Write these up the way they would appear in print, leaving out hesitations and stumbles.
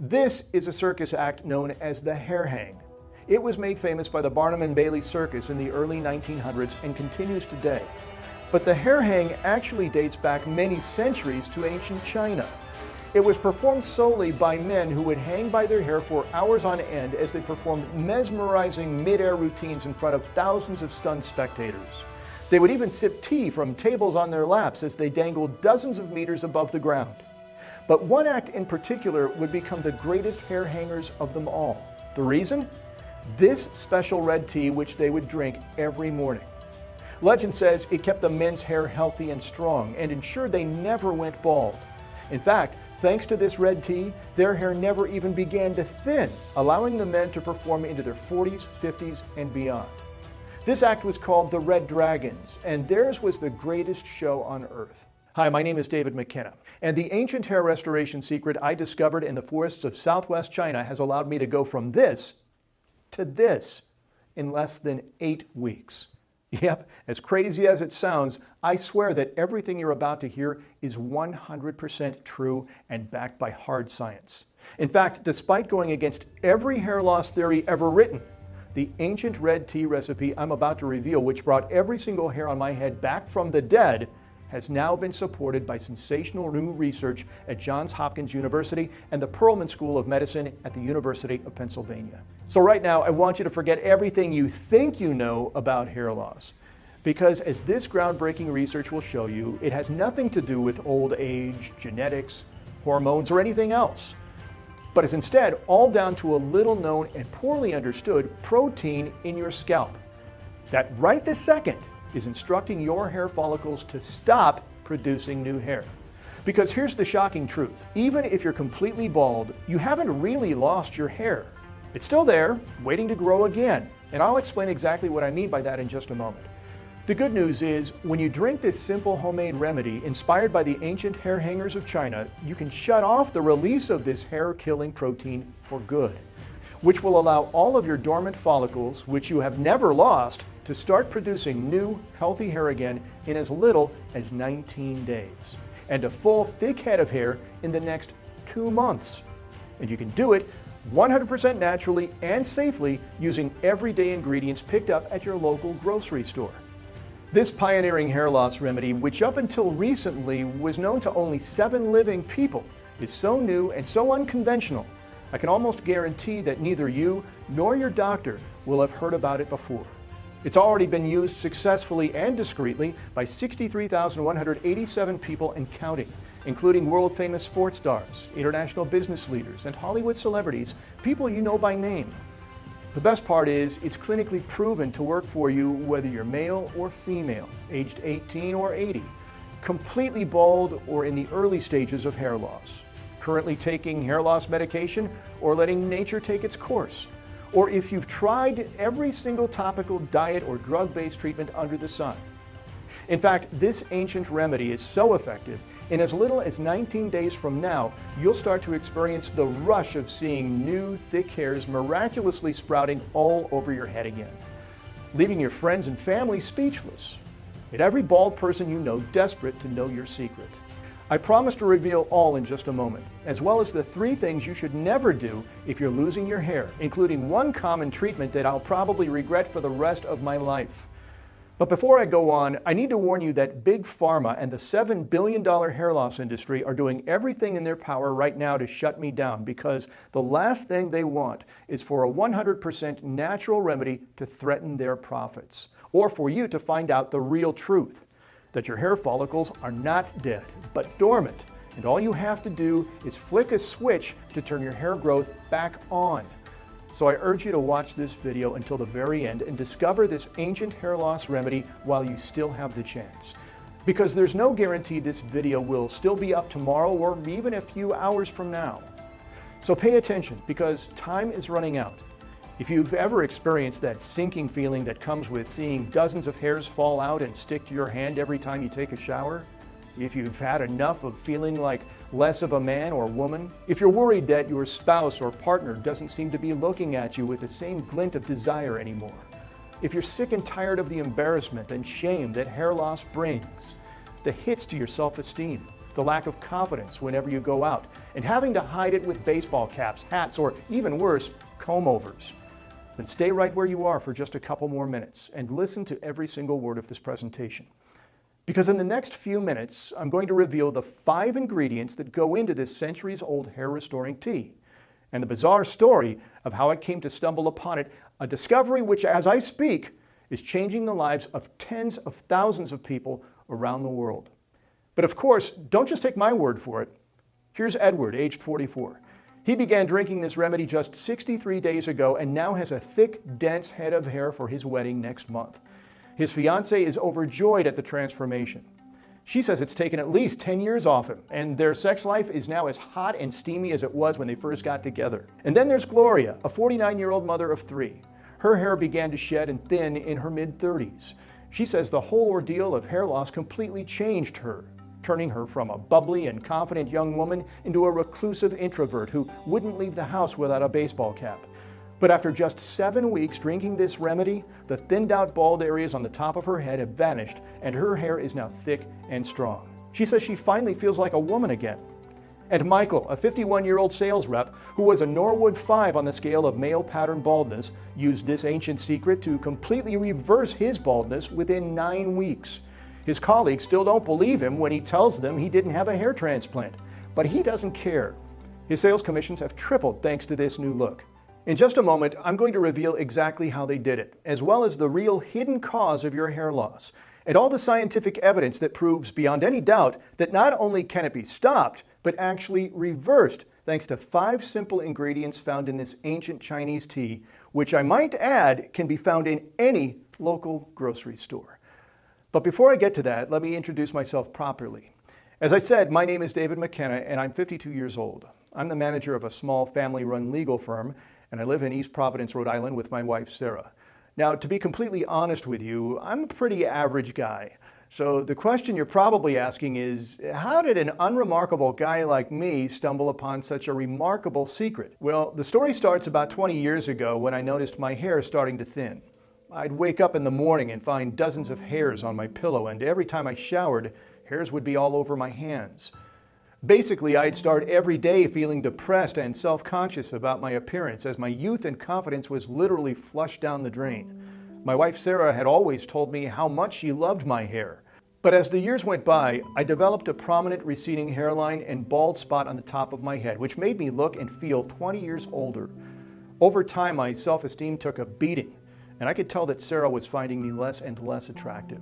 This is a circus act known as the hair hang. It was made famous by the Barnum and Bailey Circus in the early 1900s and continues today. But the hair hang actually dates back many centuries to ancient China. It was performed solely by men who would hang by their hair for hours on end as they performed mesmerizing mid-air routines in front of thousands of stunned spectators. They would even sip tea from tables on their laps as they dangled dozens of meters above the ground. But one act in particular would become the greatest hair hangers of them all. The reason? This special red tea which they would drink every morning. Legend says it kept the men's hair healthy and strong and ensured they never went bald. In fact, thanks to this red tea, their hair never even began to thin, allowing the men to perform into their 40s, 50s, and beyond. This act was called the Red Dragons, and theirs was the greatest show on earth. Hi, my name is David McKenna, and the ancient hair restoration secret I discovered in the forests of southwest China has allowed me to go from this to this in less than 8 weeks. Yep, as crazy as it sounds, I swear that everything you're about to hear is 100% true and backed by hard science. In fact, despite going against every hair loss theory ever written, the ancient red tea recipe I'm about to reveal, which brought every single hair on my head back from the dead, has now been supported by sensational new research at Johns Hopkins University and the Perelman School of Medicine at the University of Pennsylvania. So right now, I want you to forget everything you think you know about hair loss. Because as this groundbreaking research will show you, it has nothing to do with old age, genetics, hormones, or anything else. But is instead all down to a little known and poorly understood protein in your scalp that right this second is instructing your hair follicles to stop producing new hair. Because here's the shocking truth. Even if you're completely bald, you haven't really lost your hair. It's still there, waiting to grow again. And I'll explain exactly what I mean by that in just a moment. The good news is, when you drink this simple homemade remedy inspired by the ancient hair hangers of China, you can shut off the release of this hair-killing protein for good, which will allow all of your dormant follicles, which you have never lost, to start producing new, healthy hair again in as little as 19 days, and a full, thick head of hair in the next 2 months. And you can do it 100% naturally and safely using everyday ingredients picked up at your local grocery store. This pioneering hair loss remedy, which up until recently was known to only 7 living people, is so new and so unconventional, I can almost guarantee that neither you nor your doctor will have heard about it before. It's already been used successfully and discreetly by 63,187 people and counting, including world-famous sports stars, international business leaders, and Hollywood celebrities, people you know by name. The best part is, it's clinically proven to work for you whether you're male or female, aged 18 or 80, completely bald or in the early stages of hair loss, currently taking hair loss medication or letting nature take its course, or if you've tried every single topical diet or drug-based treatment under the sun. In fact, this ancient remedy is so effective, in as little as 19 days from now, you'll start to experience the rush of seeing new, thick hairs miraculously sprouting all over your head again, leaving your friends and family speechless, and every bald person you know desperate to know your secret. I promise to reveal all in just a moment, as well as the 3 things you should never do if you're losing your hair, including one common treatment that I'll probably regret for the rest of my life. But before I go on, I need to warn you that Big Pharma and the $7 billion hair loss industry are doing everything in their power right now to shut me down, because the last thing they want is for a 100% natural remedy to threaten their profits, or for you to find out the real truth, that your hair follicles are not dead, but dormant, and all you have to do is flick a switch to turn your hair growth back on. So I urge you to watch this video until the very end and discover this ancient hair loss remedy while you still have the chance. Because there's no guarantee this video will still be up tomorrow or even a few hours from now. So pay attention, because time is running out. If you've ever experienced that sinking feeling that comes with seeing dozens of hairs fall out and stick to your hand every time you take a shower, if you've had enough of feeling like less of a man or woman, if you're worried that your spouse or partner doesn't seem to be looking at you with the same glint of desire anymore, if you're sick and tired of the embarrassment and shame that hair loss brings, the hits to your self-esteem, the lack of confidence whenever you go out, and having to hide it with baseball caps, hats, or even worse, comb-overs. Then stay right where you are for just a couple more minutes and listen to every single word of this presentation. Because in the next few minutes, I'm going to reveal the 5 ingredients that go into this centuries-old hair-restoring tea, and the bizarre story of how I came to stumble upon it, a discovery which, as I speak, is changing the lives of tens of thousands of people around the world. But of course, don't just take my word for it. Here's Edward, aged 44. He began drinking this remedy just 63 days ago and now has a thick, dense head of hair for his wedding next month. His fiancée is overjoyed at the transformation. She says it's taken at least 10 years off him, and their sex life is now as hot and steamy as it was when they first got together. And then there's Gloria, a 49-year-old mother of 3. Her hair began to shed and thin in her mid-30s. She says the whole ordeal of hair loss completely changed her, turning her from a bubbly and confident young woman into a reclusive introvert who wouldn't leave the house without a baseball cap. But after just 7 weeks drinking this remedy, the thinned out bald areas on the top of her head have vanished and her hair is now thick and strong. She says she finally feels like a woman again. And Michael, a 51-year-old sales rep who was a Norwood 5 on the scale of male pattern baldness, used this ancient secret to completely reverse his baldness within 9 weeks. His colleagues still don't believe him when he tells them he didn't have a hair transplant, but he doesn't care. His sales commissions have tripled thanks to this new look. In just a moment, I'm going to reveal exactly how they did it, as well as the real hidden cause of your hair loss, and all the scientific evidence that proves beyond any doubt that not only can it be stopped, but actually reversed thanks to 5 simple ingredients found in this ancient Chinese tea, which I might add can be found in any local grocery store. But before I get to that, let me introduce myself properly. As I said, my name is David McKenna and I'm 52 years old. I'm the manager of a small family-run legal firm, and I live in East Providence, Rhode Island with my wife, Sarah. Now, to be completely honest with you, I'm a pretty average guy. So the question you're probably asking is, how did an unremarkable guy like me stumble upon such a remarkable secret? Well, the story starts about 20 years ago when I noticed my hair starting to thin. I'd wake up in the morning and find dozens of hairs on my pillow, and every time I showered, hairs would be all over my hands. Basically, I'd start every day feeling depressed and self-conscious about my appearance as my youth and confidence was literally flushed down the drain. My wife Sarah had always told me how much she loved my hair. But as the years went by, I developed a prominent receding hairline and bald spot on the top of my head, which made me look and feel 20 years older. Over time, my self-esteem took a beating, and I could tell that Sarah was finding me less and less attractive.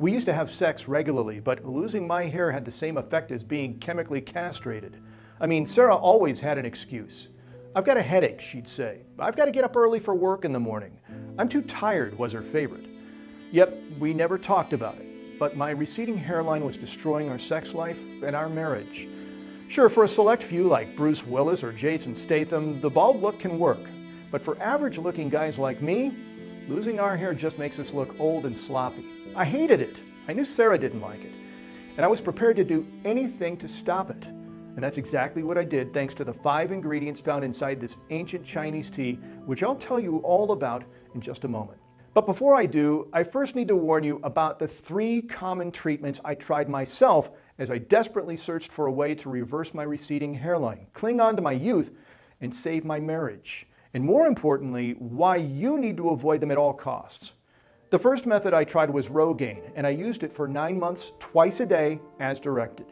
We used to have sex regularly, but losing my hair had the same effect as being chemically castrated. I mean, Sarah always had an excuse. I've got a headache, she'd say. I've got to get up early for work in the morning. I'm too tired, was her favorite. Yep, we never talked about it, but my receding hairline was destroying our sex life and our marriage. Sure, for a select few like Bruce Willis or Jason Statham, the bald look can work. But for average-looking guys like me, losing our hair just makes us look old and sloppy. I hated it. I knew Sarah didn't like it. And I was prepared to do anything to stop it. And that's exactly what I did thanks to the 5 ingredients found inside this ancient Chinese tea, which I'll tell you all about in just a moment. But before I do, I first need to warn you about the 3 common treatments I tried myself as I desperately searched for a way to reverse my receding hairline, cling on to my youth, and save my marriage. And more importantly, why you need to avoid them at all costs. The first method I tried was Rogaine, and I used it for 9 months, twice a day, as directed.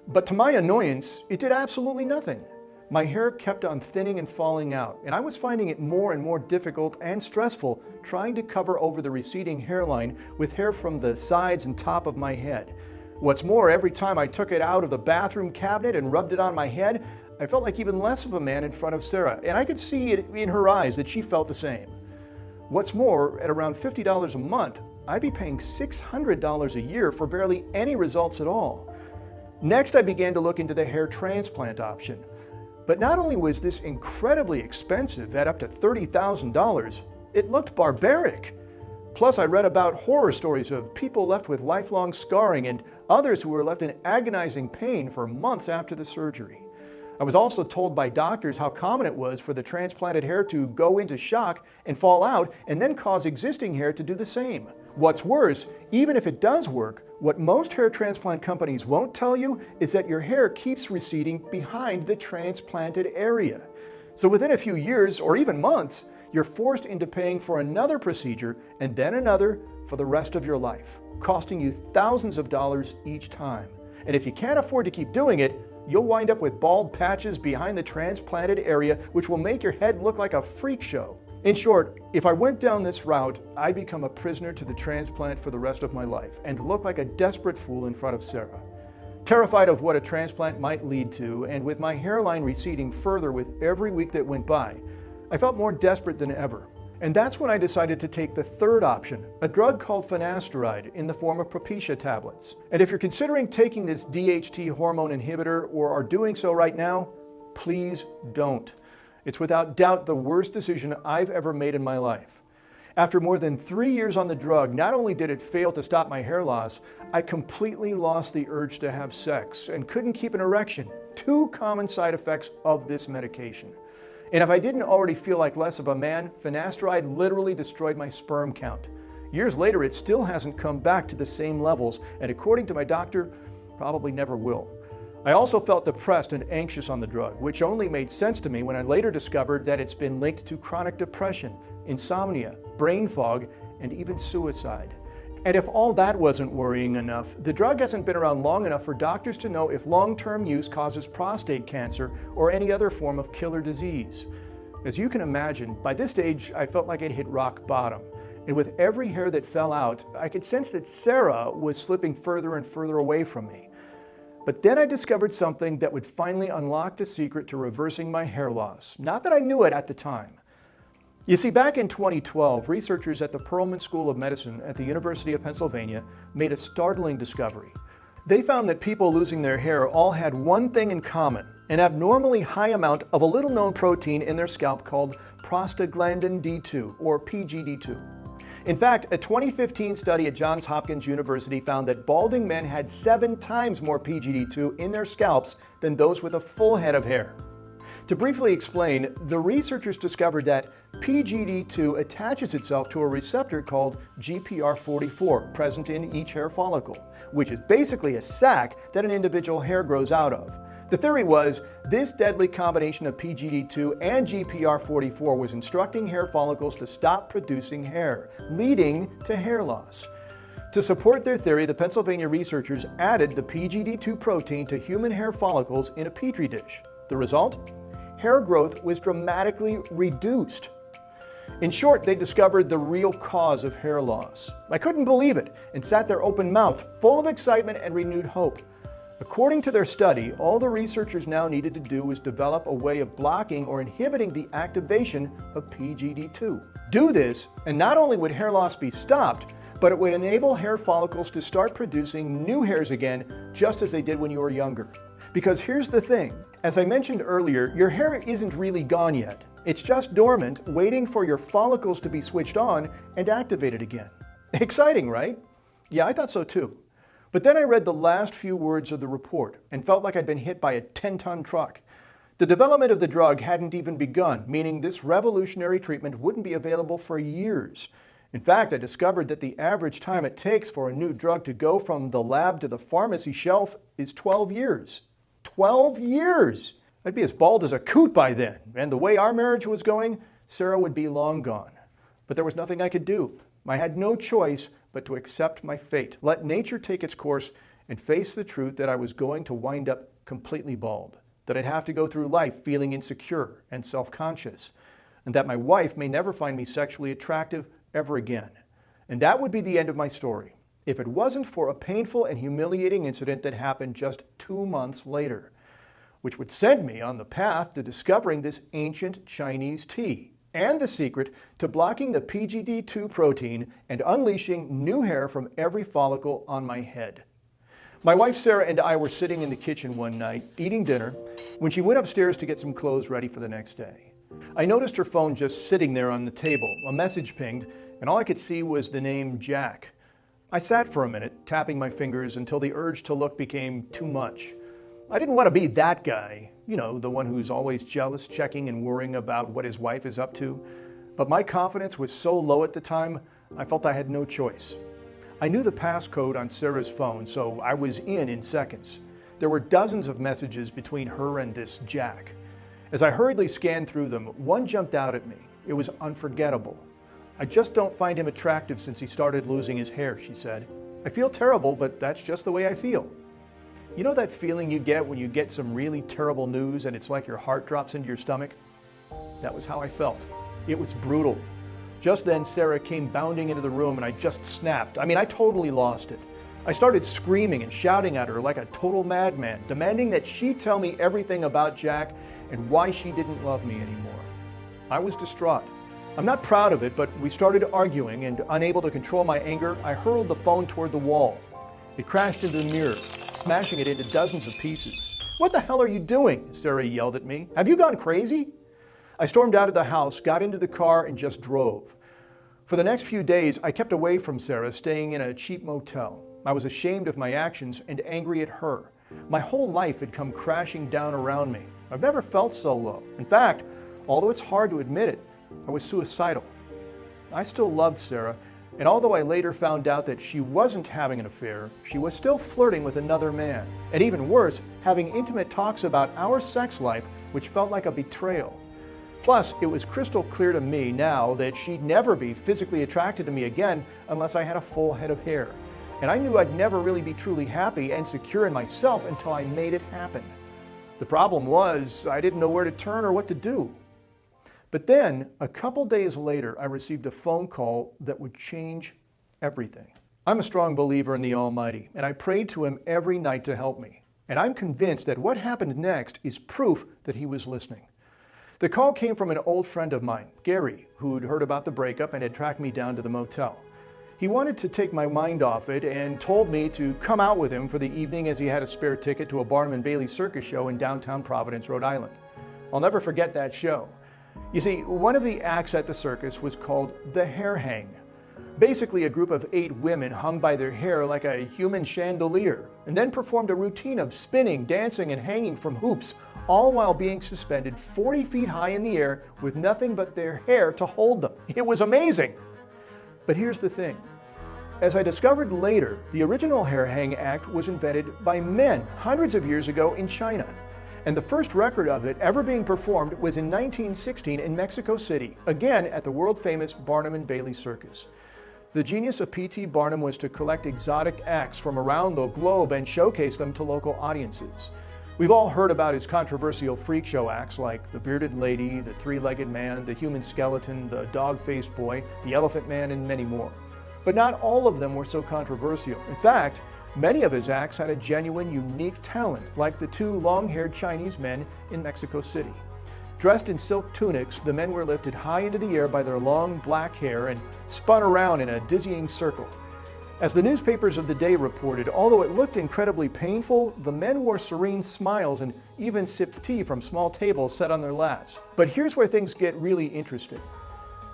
But to my annoyance, it did absolutely nothing. My hair kept on thinning and falling out, and I was finding it more and more difficult and stressful trying to cover over the receding hairline with hair from the sides and top of my head. What's more, every time I took it out of the bathroom cabinet and rubbed it on my head, I felt like even less of a man in front of Sarah, and I could see it in her eyes that she felt the same. What's more, at around $50 a month, I'd be paying $600 a year for barely any results at all. Next, I began to look into the hair transplant option. But not only was this incredibly expensive at up to $30,000, it looked barbaric. Plus, I read about horror stories of people left with lifelong scarring and others who were left in agonizing pain for months after the surgery. I was also told by doctors how common it was for the transplanted hair to go into shock and fall out and then cause existing hair to do the same, What's worse, even if it does work, what most hair transplant companies won't tell you is that your hair keeps receding behind the transplanted area. So within a few years, or even months, you're forced into paying for another procedure and then another for the rest of your life, costing you thousands of dollars each time. And if you can't afford to keep doing it, you'll wind up with bald patches behind the transplanted area, which will make your head look like a freak show. In short, if I went down this route, I'd become a prisoner to the transplant for the rest of my life and look like a desperate fool in front of Sarah. Terrified of what a transplant might lead to, and with my hairline receding further with every week that went by, I felt more desperate than ever. And that's when I decided to take the third option, a drug called finasteride in the form of Propecia tablets. And if you're considering taking this DHT hormone inhibitor or are doing so right now, please don't. It's without doubt the worst decision I've ever made in my life. After more than 3 years on the drug, not only did it fail to stop my hair loss, I completely lost the urge to have sex and couldn't keep an erection, two common side effects of this medication. And if I didn't already feel like less of a man, finasteride literally destroyed my sperm count. Years later, it still hasn't come back to the same levels, and according to my doctor, probably never will. I also felt depressed and anxious on the drug, which only made sense to me when I later discovered that it's been linked to chronic depression, insomnia, brain fog, and even suicide. And if all that wasn't worrying enough, the drug hasn't been around long enough for doctors to know if long-term use causes prostate cancer or any other form of killer disease. As you can imagine, by this stage, I felt like I'd hit rock bottom. And with every hair that fell out, I could sense that Sarah was slipping further and further away from me. But then I discovered something that would finally unlock the secret to reversing my hair loss. Not that I knew it at the time. You see, back in 2012, researchers at the Perelman School of Medicine at the University of Pennsylvania made a startling discovery. They found that people losing their hair all had one thing in common, an abnormally high amount of a little-known protein in their scalp called prostaglandin D2, or PGD2. In fact, a 2015 study at Johns Hopkins University found that balding men had 7 times more PGD2 in their scalps than those with a full head of hair. To briefly explain, the researchers discovered that PGD2 attaches itself to a receptor called GPR44 present in each hair follicle, which is basically a sac that an individual hair grows out of. The theory was this deadly combination of PGD2 and GPR44 was instructing hair follicles to stop producing hair, leading to hair loss. To support their theory, the Pennsylvania researchers added the PGD2 protein to human hair follicles in a petri dish. The result? Hair growth was dramatically reduced. In short, they discovered the real cause of hair loss. I couldn't believe it and sat there open-mouthed, full of excitement and renewed hope. According to their study, all the researchers now needed to do was develop a way of blocking or inhibiting the activation of PGD2. Do this, and not only would hair loss be stopped, but it would enable hair follicles to start producing new hairs again, just as they did when you were younger. Because here's the thing, as I mentioned earlier, your hair isn't really gone yet. It's just dormant, waiting for your follicles to be switched on and activated again. Exciting, right? Yeah, I thought so too. But then I read the last few words of the report and felt like I'd been hit by a 10-ton truck. The development of the drug hadn't even begun, meaning this revolutionary treatment wouldn't be available for years. In fact, I discovered that the average time it takes for a new drug to go from the lab to the pharmacy shelf is 12 years. 12 years! I'd be as bald as a coot by then, and the way our marriage was going, Sarah would be long gone. But there was nothing I could do. I had no choice but to accept my fate, let nature take its course, and face the truth that I was going to wind up completely bald, that I'd have to go through life feeling insecure and self-conscious, and that my wife may never find me sexually attractive ever again. And that would be the end of my story, if it wasn't for a painful and humiliating incident that happened just 2 months later, which would send me on the path to discovering this ancient Chinese tea and the secret to blocking the PGD2 protein and unleashing new hair from every follicle on my head. My wife Sarah and I were sitting in the kitchen one night, eating dinner, when she went upstairs to get some clothes ready for the next day. I noticed her phone just sitting there on the table. A message pinged, and all I could see was the name Jack. I sat for a minute, tapping my fingers until the urge to look became too much. I didn't want to be that guy, you know, the one who's always jealous, checking and worrying about what his wife is up to. But my confidence was so low at the time, I felt I had no choice. I knew the passcode on Sarah's phone, so I was in seconds. There were dozens of messages between her and this Jack. As I hurriedly scanned through them, one jumped out at me. It was unforgettable. "I just don't find him attractive since he started losing his hair," she said. "I feel terrible, but that's just the way I feel." You know that feeling you get when you get some really terrible news and it's like your heart drops into your stomach? That was how I felt. It was brutal. Just then, Sarah came bounding into the room and I just snapped. I totally lost it. I started screaming and shouting at her like a total madman, demanding that she tell me everything about Jack and why she didn't love me anymore. I was distraught. I'm not proud of it, but we started arguing, and unable to control my anger, I hurled the phone toward the wall. It crashed into the mirror, smashing it into dozens of pieces. "What the hell are you doing?" Sarah yelled at me. "Have you gone crazy?" I stormed out of the house, got into the car, and just drove. For the next few days, I kept away from Sarah, staying in a cheap motel. I was ashamed of my actions and angry at her. My whole life had come crashing down around me. I've never felt so low. In fact, although it's hard to admit it, I was suicidal. I still loved Sarah, and although I later found out that she wasn't having an affair, she was still flirting with another man. And even worse, having intimate talks about our sex life, which felt like a betrayal. Plus, it was crystal clear to me now that she'd never be physically attracted to me again unless I had a full head of hair. And I knew I'd never really be truly happy and secure in myself until I made it happen. The problem was, I didn't know where to turn or what to do. But then, a couple days later, I received a phone call that would change everything. I'm a strong believer in the Almighty, and I prayed to Him every night to help me. And I'm convinced that what happened next is proof that He was listening. The call came from an old friend of mine, Gary, who'd heard about the breakup and had tracked me down to the motel. He wanted to take my mind off it and told me to come out with him for the evening as he had a spare ticket to a Barnum and Bailey circus show in downtown Providence, Rhode Island. I'll never forget that show. You see, one of the acts at the circus was called the hair hang. Basically, a group of 8 women hung by their hair like a human chandelier and then performed a routine of spinning, dancing, and hanging from hoops, all while being suspended 40 feet high in the air with nothing but their hair to hold them. It was amazing. But here's the thing. As I discovered later, the original hair hang act was invented by men hundreds of years ago in China. And the first record of it ever being performed was in 1916 in Mexico City, again at the world-famous Barnum and Bailey Circus. The genius of P.T. Barnum was to collect exotic acts from around the globe and showcase them to local audiences. We've all heard about his controversial freak show acts like the bearded lady, the three-legged man, the human skeleton, the dog-faced boy, the elephant man, and many more. But not all of them were so controversial. In fact, many of his acts had a genuine, unique talent, like the 2 long-haired Chinese men in Mexico City. Dressed in silk tunics, the men were lifted high into the air by their long black hair and spun around in a dizzying circle. As the newspapers of the day reported, although it looked incredibly painful, the men wore serene smiles and even sipped tea from small tables set on their laps. But here's where things get really interesting.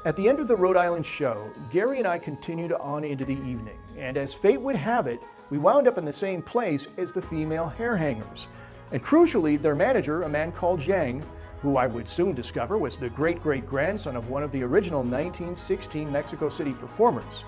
At the end of the Rhode Island show, Gary and I continued on into the evening, and as fate would have it, we wound up in the same place as the female hair hangers. And crucially, their manager, a man called Zhang, who I would soon discover was the great-great-grandson of one of the original 1916 Mexico City performers.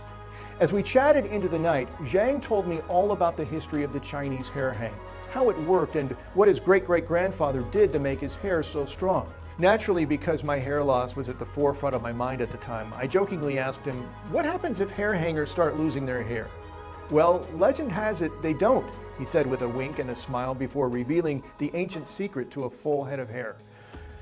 As we chatted into the night, Zhang told me all about the history of the Chinese hair hang, how it worked, and what his great-great-grandfather did to make his hair so strong. Naturally, because my hair loss was at the forefront of my mind at the time, I jokingly asked him, what happens if hair hangers start losing their hair? Well, legend has it they don't, he said with a wink and a smile before revealing the ancient secret to a full head of hair.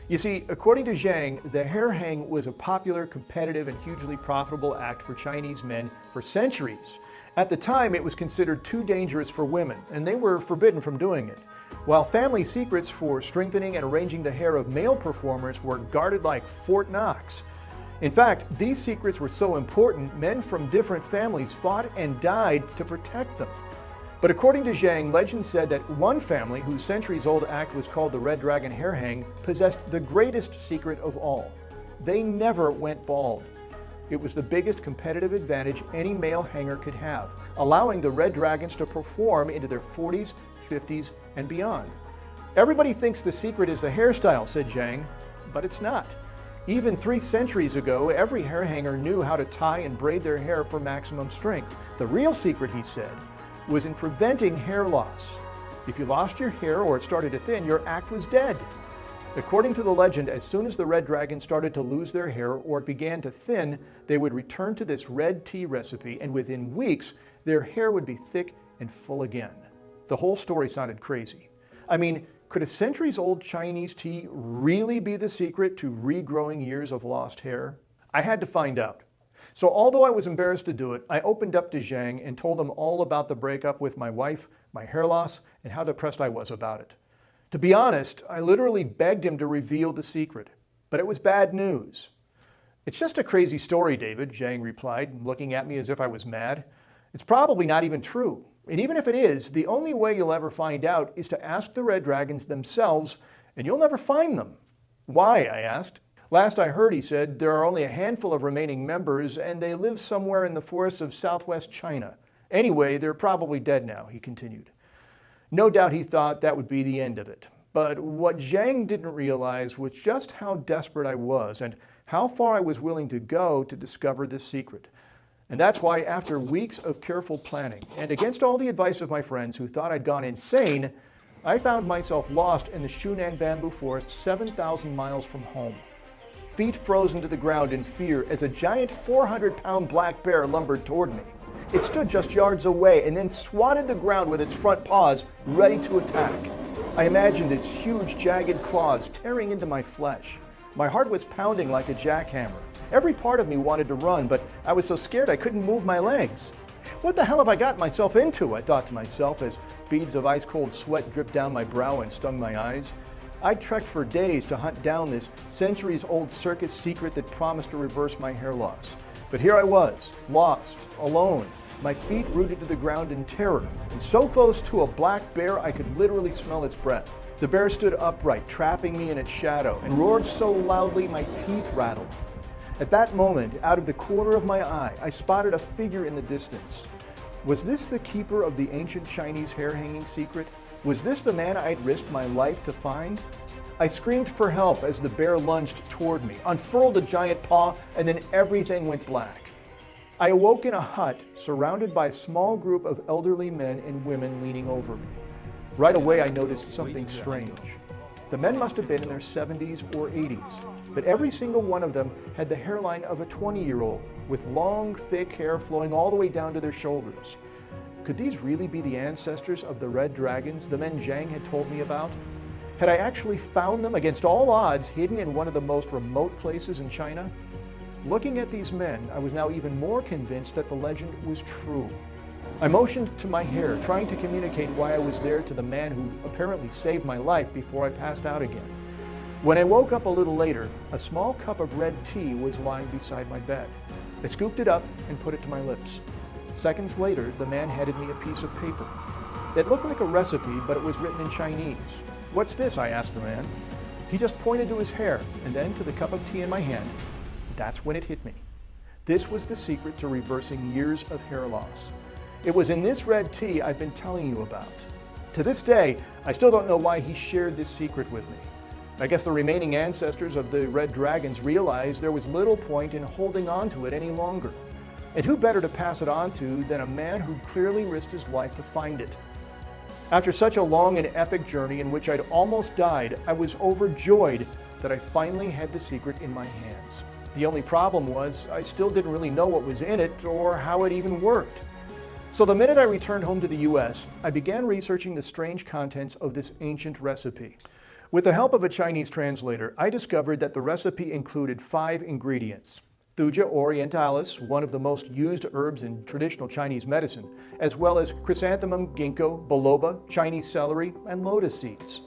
You see, according to Zhang, the hair hang was a popular, competitive, and hugely profitable act for Chinese men for centuries. At the time, it was considered too dangerous for women, and they were forbidden from doing it, while family secrets for strengthening and arranging the hair of male performers were guarded like Fort Knox. In fact, these secrets were so important, men from different families fought and died to protect them. But according to Zhang, legend said that one family, whose centuries-old act was called the Red Dragon Hair Hang, possessed the greatest secret of all. They never went bald. It was the biggest competitive advantage any male hanger could have, allowing the Red Dragons to perform into their 40s, 50s, and beyond. Everybody thinks the secret is the hairstyle, said Zhang, but it's not. Even 3 centuries ago, every hair hanger knew how to tie and braid their hair for maximum strength. The real secret, he said, was in preventing hair loss. If you lost your hair or it started to thin, your act was dead. According to the legend, as soon as the red dragon started to lose their hair or it began to thin, they would return to this red tea recipe, and within weeks, their hair would be thick and full again. The whole story sounded crazy. I mean, could a centuries-old Chinese tea really be the secret to regrowing years of lost hair? I had to find out. So although I was embarrassed to do it, I opened up to Zhang and told him all about the breakup with my wife, my hair loss, and how depressed I was about it. To be honest, I literally begged him to reveal the secret, but it was bad news. "It's just a crazy story, David," Zhang replied, looking at me as if I was mad. "It's probably not even true. And even if it is, the only way you'll ever find out is to ask the red dragons themselves, and you'll never find them." "Why?" I asked. "Last I heard," he said, "there are only a handful of remaining members, and they live somewhere in the forests of southwest China. Anyway, they're probably dead now," he continued. No doubt he thought that would be the end of it. But what Zhang didn't realize was just how desperate I was and how far I was willing to go to discover this secret. And that's why, after weeks of careful planning, and against all the advice of my friends who thought I'd gone insane, I found myself lost in the Shunan bamboo forest 7,000 miles from home. Feet frozen to the ground in fear as a giant 400-pound black bear lumbered toward me. It stood just yards away and then swatted the ground with its front paws, ready to attack. I imagined its huge, jagged claws tearing into my flesh. My heart was pounding like a jackhammer. Every part of me wanted to run, but I was so scared I couldn't move my legs. "What the hell have I gotten myself into?" I thought to myself as beads of ice-cold sweat dripped down my brow and stung my eyes. I trekked for days to hunt down this centuries-old circus secret that promised to reverse my hair loss. But here I was, lost, alone, my feet rooted to the ground in terror, and so close to a black bear I could literally smell its breath. The bear stood upright, trapping me in its shadow, and roared so loudly my teeth rattled. At that moment, out of the corner of my eye, I spotted a figure in the distance. Was this the keeper of the ancient Chinese hair-hanging secret? Was this the man I'd risked my life to find? I screamed for help as the bear lunged toward me, unfurled a giant paw, and then everything went black. I awoke in a hut surrounded by a small group of elderly men and women leaning over me. Right away, I noticed something strange. The men must have been in their 70s or 80s, but every single one of them had the hairline of a 20-year-old, with long, thick hair flowing all the way down to their shoulders. Could these really be the ancestors of the red dragons the men Zhang had told me about? Had I actually found them against all odds, hidden in one of the most remote places in China? Looking at these men, I was now even more convinced that the legend was true. I motioned to my hair, trying to communicate why I was there to the man who apparently saved my life before I passed out again. When I woke up a little later, a small cup of red tea was lying beside my bed. I scooped it up and put it to my lips. Seconds later, the man handed me a piece of paper. It looked like a recipe, but it was written in Chinese. "What's this?" I asked the man. He just pointed to his hair and then to the cup of tea in my hand. That's when it hit me. This was the secret to reversing years of hair loss. It was in this red tea I've been telling you about. To this day, I still don't know why he shared this secret with me. I guess the remaining ancestors of the red dragons realized there was little point in holding on to it any longer. And who better to pass it on to than a man who clearly risked his life to find it? After such a long and epic journey in which I'd almost died, I was overjoyed that I finally had the secret in my hands. The only problem was I still didn't really know what was in it or how it even worked. So the minute I returned home to the US, I began researching the strange contents of this ancient recipe. With the help of a Chinese translator, I discovered that the recipe included 5 ingredients: Thuja orientalis, one of the most used herbs in traditional Chinese medicine, as well as chrysanthemum, ginkgo, biloba, Chinese celery, and lotus seeds.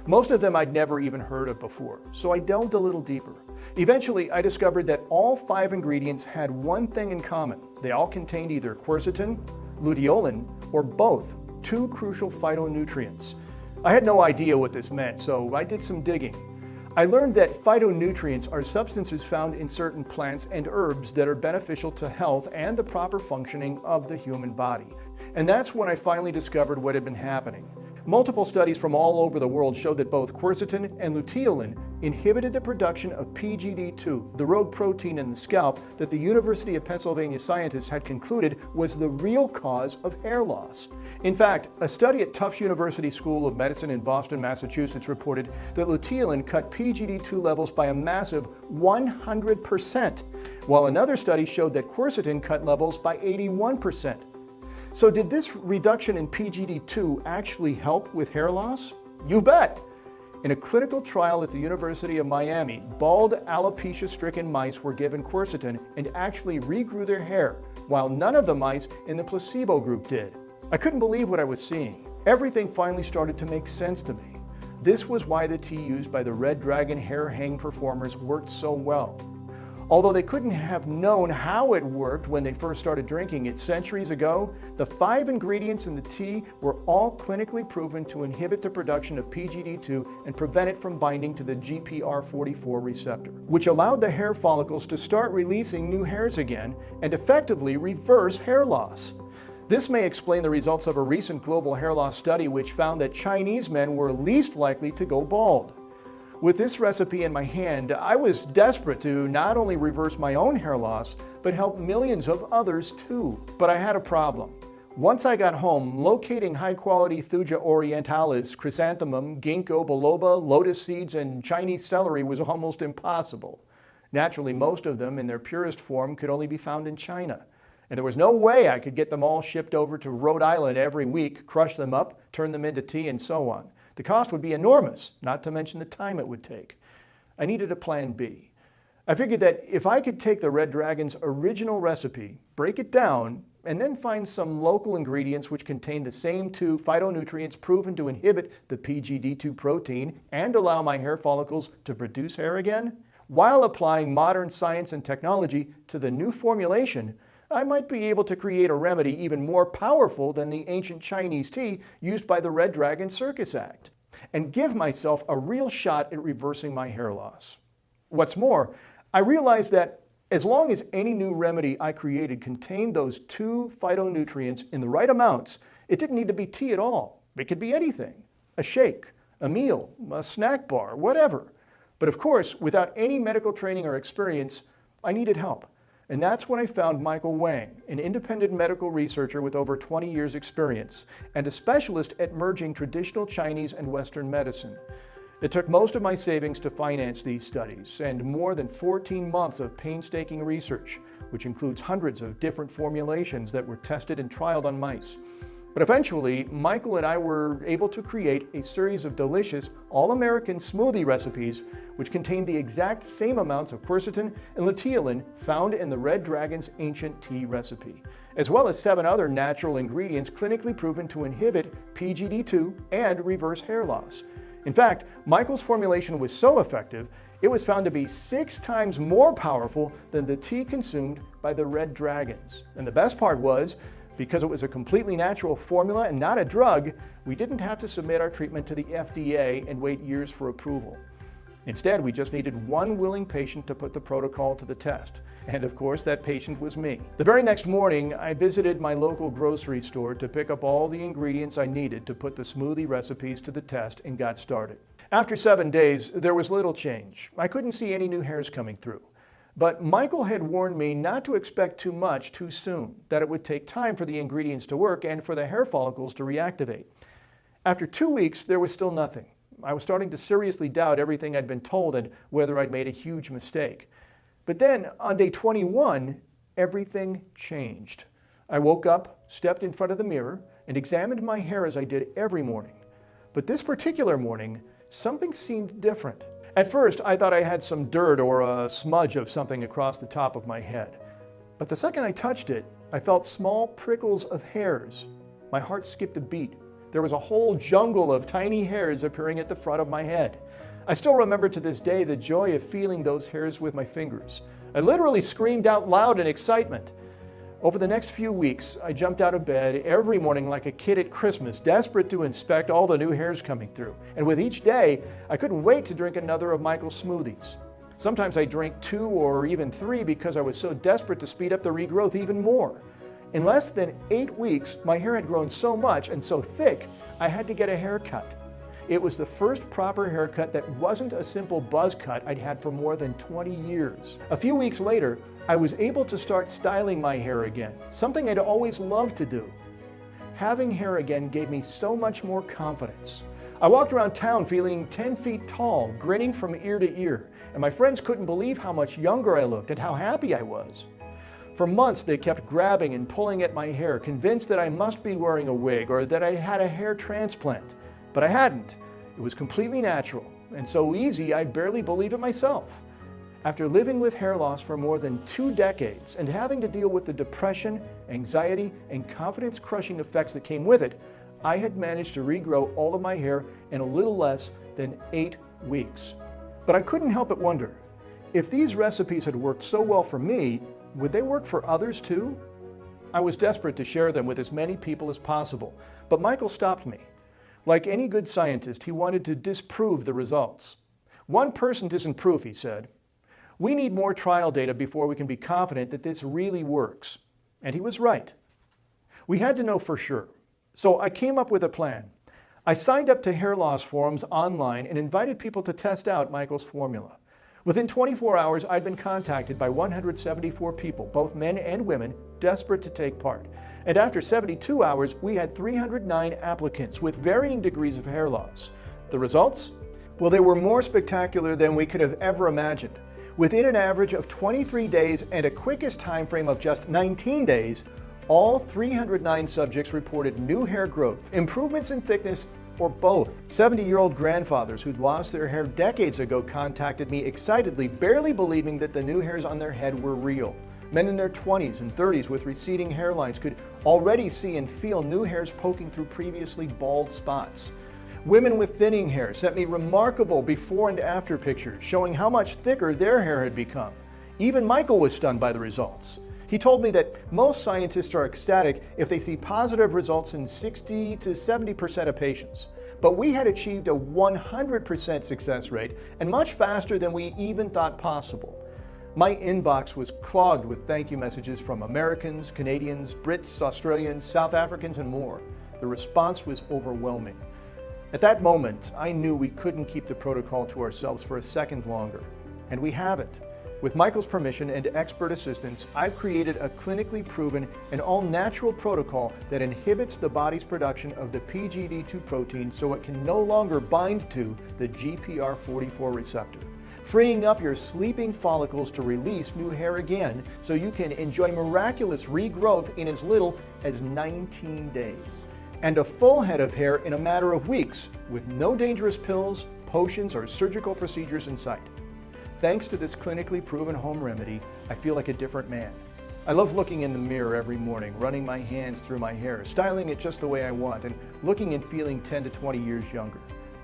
Most of them I'd never even heard of before, so I delved a little deeper. Eventually, I discovered that all 5 ingredients had one thing in common. They all contained either quercetin, luteolin, or both, 2 crucial phytonutrients. I had no idea what this meant, so I did some digging. I learned that phytonutrients are substances found in certain plants and herbs that are beneficial to health and the proper functioning of the human body. And that's when I finally discovered what had been happening. Multiple studies from all over the world showed that both quercetin and luteolin inhibited the production of PGD2, the rogue protein in the scalp that the University of Pennsylvania scientists had concluded was the real cause of hair loss. In fact, a study at Tufts University School of Medicine in Boston, Massachusetts reported that luteolin cut PGD2 levels by a massive 100%, while another study showed that quercetin cut levels by 81%. So did this reduction in PGD2 actually help with hair loss? You bet! In a clinical trial at the University of Miami, bald alopecia-stricken mice were given quercetin and actually regrew their hair, while none of the mice in the placebo group did. I couldn't believe what I was seeing. Everything finally started to make sense to me. This was why the tea used by the Red Dragon hair hang performers worked so well. Although they couldn't have known how it worked when they first started drinking it centuries ago, the 5 ingredients in the tea were all clinically proven to inhibit the production of PGD2 and prevent it from binding to the GPR44 receptor, which allowed the hair follicles to start releasing new hairs again and effectively reverse hair loss. This may explain the results of a recent global hair loss study which found that Chinese men were least likely to go bald. With this recipe in my hand, I was desperate to not only reverse my own hair loss, but help millions of others too. But I had a problem. Once I got home, locating high-quality Thuja orientalis, chrysanthemum, ginkgo biloba, lotus seeds, and Chinese celery was almost impossible. Naturally, most of them in their purest form could only be found in China. And there was no way I could get them all shipped over to Rhode Island every week, crush them up, turn them into tea, and so on. The cost would be enormous, not to mention the time it would take. I needed a plan B. I figured that if I could take the Red Dragon's original recipe, break it down, and then find some local ingredients which contain the same 2 phytonutrients proven to inhibit the PGD2 protein and allow my hair follicles to produce hair again, while applying modern science and technology to the new formulation, I might be able to create a remedy even more powerful than the ancient Chinese tea used by the Red Dragon Circus Act, and give myself a real shot at reversing my hair loss. What's more, I realized that as long as any new remedy I created contained those 2 phytonutrients in the right amounts, it didn't need to be tea at all. It could be anything, a shake, a meal, a snack bar, whatever. But of course, without any medical training or experience, I needed help. And that's when I found Michael Wang, an independent medical researcher with over 20 years experience and a specialist at merging traditional Chinese and Western medicine. It took most of my savings to finance these studies and more than 14 months of painstaking research, which includes hundreds of different formulations that were tested and trialed on mice. But eventually, Michael and I were able to create a series of delicious, all-American smoothie recipes which contained the exact same amounts of quercetin and luteolin found in the Red Dragon's ancient tea recipe, as well as 7 other natural ingredients clinically proven to inhibit PGD2 and reverse hair loss. In fact, Michael's formulation was so effective, it was found to be 6 times more powerful than the tea consumed by the Red Dragons. And the best part was, because it was a completely natural formula and not a drug, we didn't have to submit our treatment to the FDA and wait years for approval. Instead, we just needed 1 willing patient to put the protocol to the test. And of course, that patient was me. The very next morning, I visited my local grocery store to pick up all the ingredients I needed to put the smoothie recipes to the test and got started. After 7 days, there was little change. I couldn't see any new hairs coming through. But Michael had warned me not to expect too much too soon, that it would take time for the ingredients to work and for the hair follicles to reactivate. After 2 weeks, there was still nothing. I was starting to seriously doubt everything I'd been told and whether I'd made a huge mistake. But then, on day 21, everything changed. I woke up, stepped in front of the mirror, and examined my hair as I did every morning. But this particular morning, something seemed different. At first, I thought I had some dirt or a smudge of something across the top of my head. But the second I touched it, I felt small prickles of hairs. My heart skipped a beat. There was a whole jungle of tiny hairs appearing at the front of my head. I still remember to this day the joy of feeling those hairs with my fingers. I literally screamed out loud in excitement. Over the next few weeks, I jumped out of bed every morning like a kid at Christmas, desperate to inspect all the new hairs coming through. And with each day, I couldn't wait to drink another of Michael's smoothies. Sometimes I drank 2 or even 3 because I was so desperate to speed up the regrowth even more. In less than 8 weeks, my hair had grown so much and so thick, I had to get a haircut. It was the first proper haircut that wasn't a simple buzz cut I'd had for more than 20 years. A few weeks later, I was able to start styling my hair again, something I'd always loved to do. Having hair again gave me so much more confidence. I walked around town feeling 10 feet tall, grinning from ear to ear, and my friends couldn't believe how much younger I looked and how happy I was. For months, they kept grabbing and pulling at my hair, convinced that I must be wearing a wig or that I had a hair transplant. But I hadn't. It was completely natural and so easy I barely believed it myself. After living with hair loss for more than 2 decades and having to deal with the depression, anxiety, and confidence-crushing effects that came with it, I had managed to regrow all of my hair in a little less than 8 weeks. But I couldn't help but wonder, if these recipes had worked so well for me, would they work for others too? I was desperate to share them with as many people as possible, but Michael stopped me. Like any good scientist, he wanted to disprove the results. One person isn't proof, he said. We need more trial data before we can be confident that this really works. And he was right. We had to know for sure. So I came up with a plan. I signed up to hair loss forums online and invited people to test out Michael's formula. Within 24 hours, I'd been contacted by 174 people, both men and women, desperate to take part. And after 72 hours, we had 309 applicants with varying degrees of hair loss. The results? Well, they were more spectacular than we could have ever imagined. Within an average of 23 days and a quickest time frame of just 19 days, all 309 subjects reported new hair growth, improvements in thickness, or both. 70-year-old grandfathers who'd lost their hair decades ago contacted me excitedly, barely believing that the new hairs on their head were real. Men in their 20s and 30s with receding hairlines could already see and feel new hairs poking through previously bald spots. Women with thinning hair sent me remarkable before and after pictures showing how much thicker their hair had become. Even Michael was stunned by the results. He told me that most scientists are ecstatic if they see positive results in 60 to 70% of patients. But we had achieved a 100% success rate and much faster than we even thought possible. My inbox was clogged with thank you messages from Americans, Canadians, Brits, Australians, South Africans, and more. The response was overwhelming. At that moment, I knew we couldn't keep the protocol to ourselves for a second longer. And we haven't. With Michael's permission and expert assistance, I've created a clinically proven and all-natural protocol that inhibits the body's production of the PGD2 protein so it can no longer bind to the GPR44 receptor, freeing up your sleeping follicles to release new hair again so you can enjoy miraculous regrowth in as little as 19 days. And a full head of hair in a matter of weeks with no dangerous pills, potions, or surgical procedures in sight. Thanks to this clinically proven home remedy, I feel like a different man. I love looking in the mirror every morning, running my hands through my hair, styling it just the way I want, and looking and feeling 10 to 20 years younger.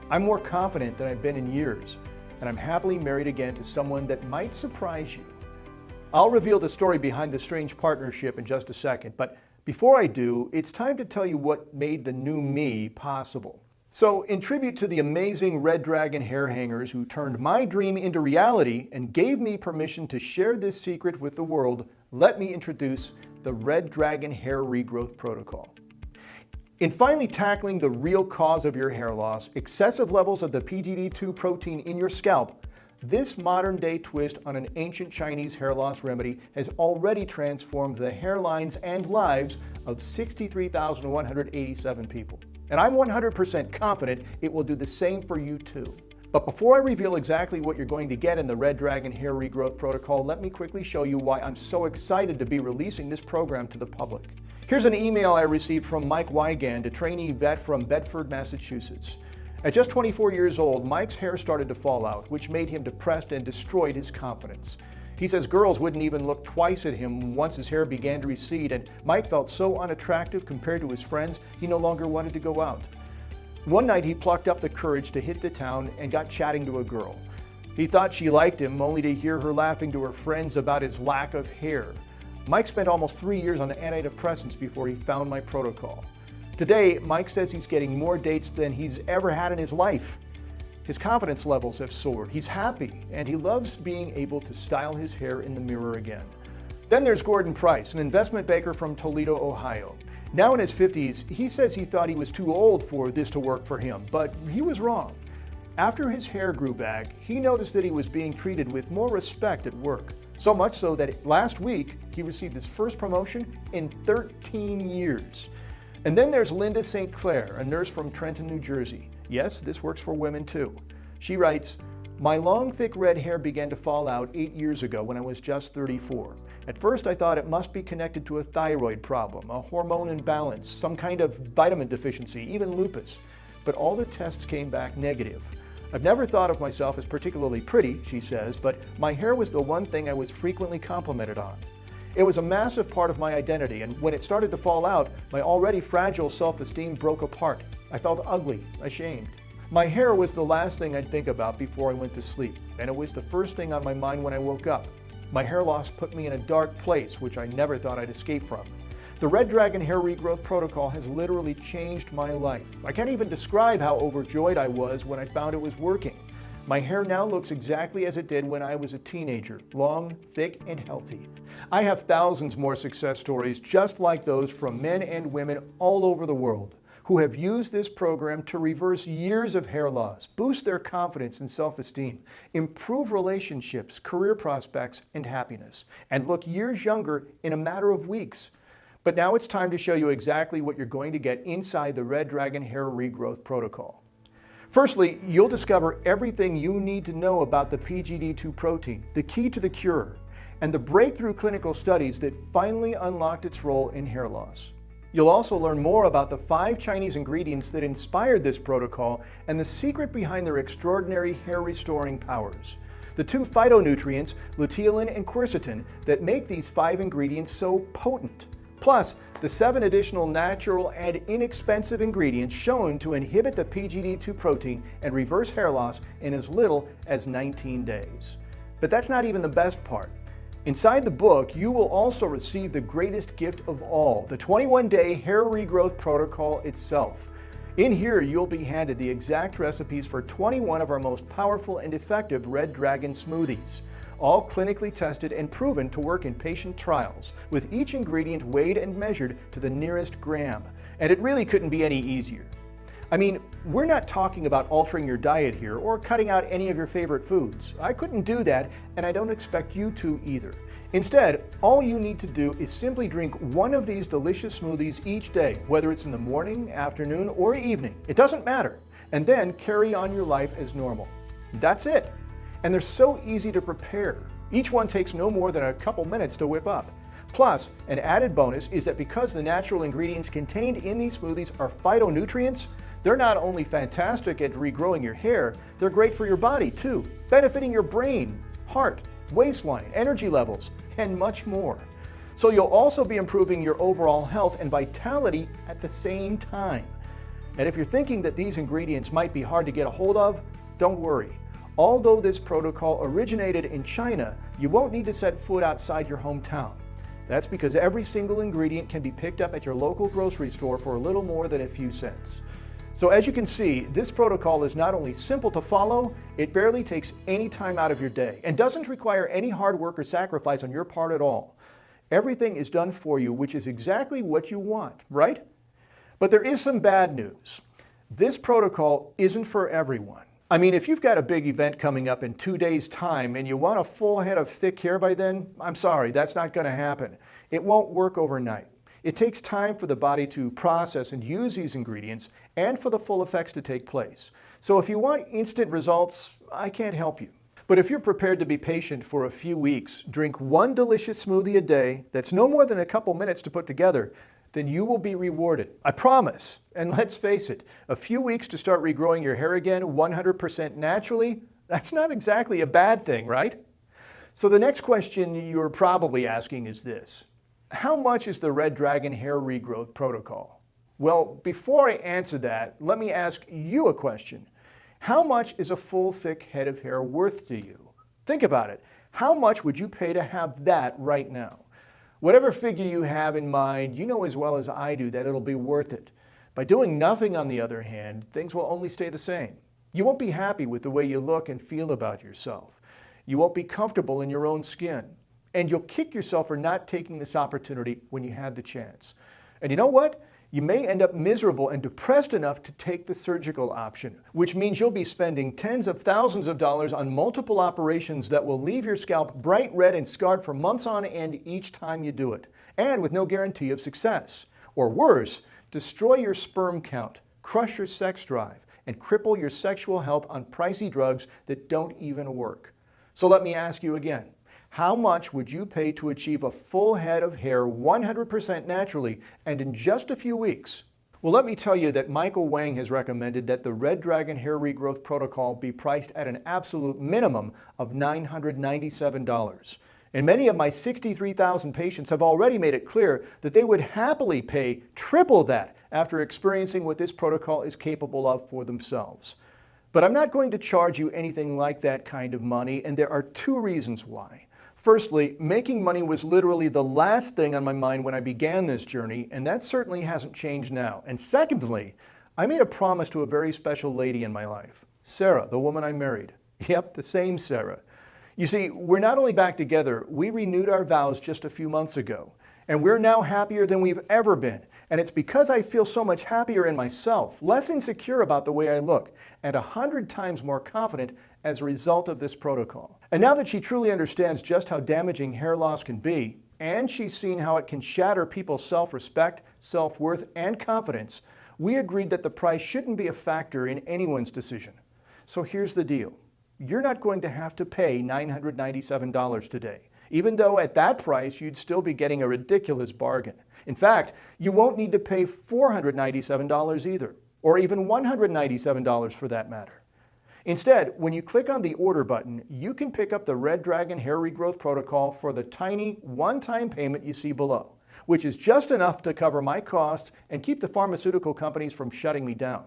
I'm more confident than I've been in years, and I'm happily married again to someone that might surprise you. I'll reveal the story behind the strange partnership in just a second, but before I do, it's time to tell you what made the new me possible. So, in tribute to the amazing Red Dragon hair hangers who turned my dream into reality and gave me permission to share this secret with the world, let me introduce the Red Dragon Hair Regrowth Protocol. In finally tackling the real cause of your hair loss, excessive levels of the PGD2 protein in your scalp, this modern-day twist on an ancient Chinese hair loss remedy has already transformed the hairlines and lives of 63,187 people. And I'm 100% confident it will do the same for you too. But before I reveal exactly what you're going to get in the Red Dragon Hair Regrowth Protocol, let me quickly show you why I'm so excited to be releasing this program to the public. Here's an email I received from Mike Wygand, a trainee vet from Bedford, Massachusetts. At just 24 years old, Mike's hair started to fall out, which made him depressed and destroyed his confidence. He says girls wouldn't even look twice at him once his hair began to recede, and Mike felt so unattractive compared to his friends, he no longer wanted to go out. One night he plucked up the courage to hit the town and got chatting to a girl. He thought she liked him, only to hear her laughing to her friends about his lack of hair. Mike spent almost 3 years on antidepressants before he found my protocol. Today, Mike says he's getting more dates than he's ever had in his life. His confidence levels have soared, he's happy, and he loves being able to style his hair in the mirror again. Then there's Gordon Price, an investment banker from Toledo, Ohio. Now in his 50s, he says he thought he was too old for this to work for him, but he was wrong. After his hair grew back, he noticed that he was being treated with more respect at work. So much so that last week, he received his first promotion in 13 years. And then there's Linda St. Clair, a nurse from Trenton, New Jersey. Yes, this works for women too. She writes, "My long, thick red hair began to fall out 8 years ago when I was just 34. At first, I thought it must be connected to a thyroid problem, a hormone imbalance, some kind of vitamin deficiency, even lupus. But all the tests came back negative. I've never thought of myself as particularly pretty," she says, "but my hair was the one thing I was frequently complimented on. It was a massive part of my identity, and when it started to fall out, my already fragile self-esteem broke apart. I felt ugly, ashamed. My hair was the last thing I'd think about before I went to sleep, and it was the first thing on my mind when I woke up. My hair loss put me in a dark place, which I never thought I'd escape from. The Red Dragon Hair Regrowth Protocol has literally changed my life. I can't even describe how overjoyed I was when I found it was working. My hair now looks exactly as it did when I was a teenager, long, thick, and healthy. I have thousands more success stories just like those from men and women all over the world who have used this program to reverse years of hair loss, boost their confidence and self-esteem, improve relationships, career prospects, and happiness, and look years younger in a matter of weeks. But now it's time to show you exactly what you're going to get inside the Red Dragon Hair Regrowth Protocol. Firstly, you'll discover everything you need to know about the PGD2 protein, the key to the cure, and the breakthrough clinical studies that finally unlocked its role in hair loss. You'll also learn more about the 5 Chinese ingredients that inspired this protocol and the secret behind their extraordinary hair-restoring powers. The 2 phytonutrients, luteolin and quercetin, that make these 5 ingredients so potent. Plus, the 7 additional natural and inexpensive ingredients shown to inhibit the PGD2 protein and reverse hair loss in as little as 19 days. But that's not even the best part. Inside the book, you will also receive the greatest gift of all, the 21-day hair regrowth protocol itself. In here, you'll be handed the exact recipes for 21 of our most powerful and effective Red Dragon smoothies, all clinically tested and proven to work in patient trials, with each ingredient weighed and measured to the nearest gram. And it really couldn't be any easier. I mean, we're not talking about altering your diet here or cutting out any of your favorite foods. I couldn't do that, and I don't expect you to either. Instead, all you need to do is simply drink one of these delicious smoothies each day, whether it's in the morning, afternoon, or evening. It doesn't matter. And then carry on your life as normal. That's it. And they're so easy to prepare. Each one takes no more than a couple minutes to whip up. Plus, an added bonus is that because the natural ingredients contained in these smoothies are phytonutrients, they're not only fantastic at regrowing your hair, they're great for your body too, benefiting your brain, heart, waistline, energy levels, and much more. So you'll also be improving your overall health and vitality at the same time. And if you're thinking that these ingredients might be hard to get a hold of, don't worry. Although this protocol originated in China, you won't need to set foot outside your hometown. That's because every single ingredient can be picked up at your local grocery store for a little more than a few cents. So as you can see, this protocol is not only simple to follow, it barely takes any time out of your day and doesn't require any hard work or sacrifice on your part at all. Everything is done for you, which is exactly what you want, right? But there is some bad news. This protocol isn't for everyone. I mean, if you've got a big event coming up in 2 days' time and you want a full head of thick hair by then, I'm sorry, that's not going to happen. It won't work overnight. It takes time for the body to process and use these ingredients and for the full effects to take place. So if you want instant results, I can't help you. But if you're prepared to be patient for a few weeks, drink one delicious smoothie a day that's no more than a couple minutes to put together, then you will be rewarded. I promise. And let's face it, a few weeks to start regrowing your hair again 100% naturally, that's not exactly a bad thing, right? So the next question you're probably asking is this: how much is the Red Dragon Hair Regrowth Protocol? Well, before I answer that, let me ask you a question. How much is a full, thick head of hair worth to you? Think about it. How much would you pay to have that right now? Whatever figure you have in mind, you know as well as I do that it'll be worth it. By doing nothing, on the other hand, things will only stay the same. You won't be happy with the way you look and feel about yourself. You won't be comfortable in your own skin. And you'll kick yourself for not taking this opportunity when you had the chance. And you know what? You may end up miserable and depressed enough to take the surgical option, which means you'll be spending tens of thousands of dollars on multiple operations that will leave your scalp bright red and scarred for months on end each time you do it, and with no guarantee of success. Or worse, destroy your sperm count, crush your sex drive, and cripple your sexual health on pricey drugs that don't even work. So let me ask you again. How much would you pay to achieve a full head of hair 100% naturally and in just a few weeks? Well, let me tell you that Michael Wang has recommended that the Red Dragon Hair Regrowth Protocol be priced at an absolute minimum of $997. And many of my 63,000 patients have already made it clear that they would happily pay triple that after experiencing what this protocol is capable of for themselves. But I'm not going to charge you anything like that kind of money, and there are two reasons why. Firstly, making money was literally the last thing on my mind when I began this journey, and that certainly hasn't changed now. And secondly, I made a promise to a very special lady in my life, Sarah, the woman I married. Yep, the same Sarah. You see, we're not only back together, we renewed our vows just a few months ago, and we're now happier than we've ever been. And it's because I feel so much happier in myself, less insecure about the way I look, and 100 times more confident as a result of this protocol. And now that she truly understands just how damaging hair loss can be, and she's seen how it can shatter people's self-respect, self-worth, and confidence, we agreed that the price shouldn't be a factor in anyone's decision. So here's the deal. You're not going to have to pay $997 today, even though at that price you'd still be getting a ridiculous bargain. In fact, you won't need to pay $497 either, or even $197 for that matter. Instead, when you click on the order button, you can pick up the Red Dragon Hair Regrowth Protocol for the tiny one-time payment you see below, which is just enough to cover my costs and keep the pharmaceutical companies from shutting me down.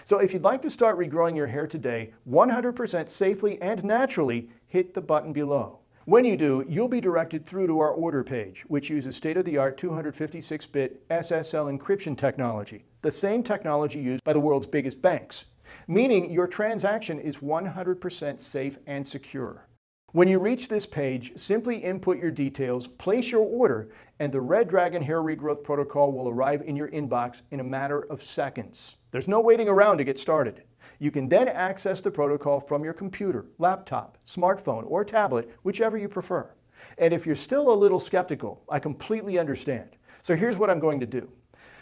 So if you'd like to start regrowing your hair today, 100% safely and naturally, hit the button below. When you do, you'll be directed through to our order page, which uses state-of-the-art 256-bit SSL encryption technology, the same technology used by the world's biggest banks, meaning your transaction is 100% safe and secure. When you reach this page, simply input your details, place your order, and the Red Dragon Hair Regrowth Protocol will arrive in your inbox in a matter of seconds. There's no waiting around to get started. You can then access the protocol from your computer, laptop, smartphone, or tablet, whichever you prefer. And if you're still a little skeptical, I completely understand. So here's what I'm going to do.